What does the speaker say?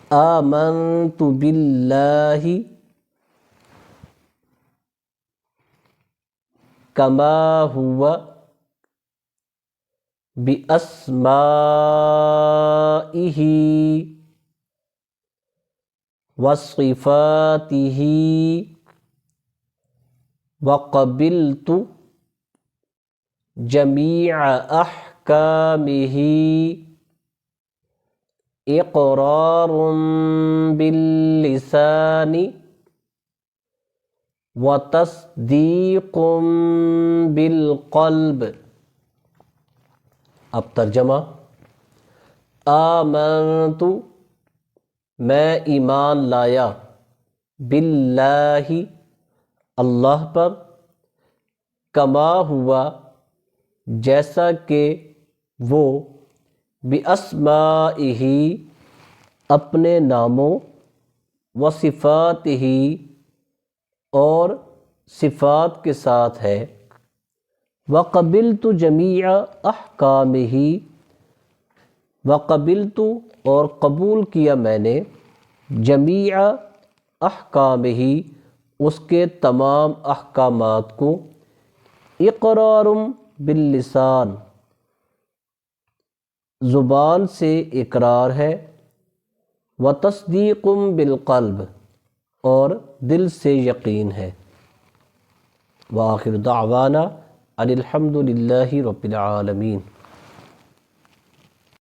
آمنت باللہ کما ہوا بِأَسْمَائِهِ وَصِفَاتِهِ وَقَبِلْتُ جَمِيعَ أَحْكَامِهِ إِقْرَارٌ بِاللِّسَانِ وَتَصْدِيقٌ بِالْقَلْبِ۔ اب ترجمہ، آمنت میں ایمان لایا، باللہ اللہ پر، کما ہوا جیسا کہ وہ، بِأَسْمَائِهِ اپنے ناموں، وصفاتہ اور صفات کے ساتھ ہے، وَقَبِلْتُ جَمِيعَ أَحْكَامِهِ وَقَبِلْتُ اور قبول کیا میں نے، جمیع احکامہ اس کے تمام احکامات کو، اقرار باللسان زبان سے اقرار ہے، وتصدیق بالقلب اور دل سے یقین ہے۔ وآخر دعوانا ان الحمد للہ رب العالمین۔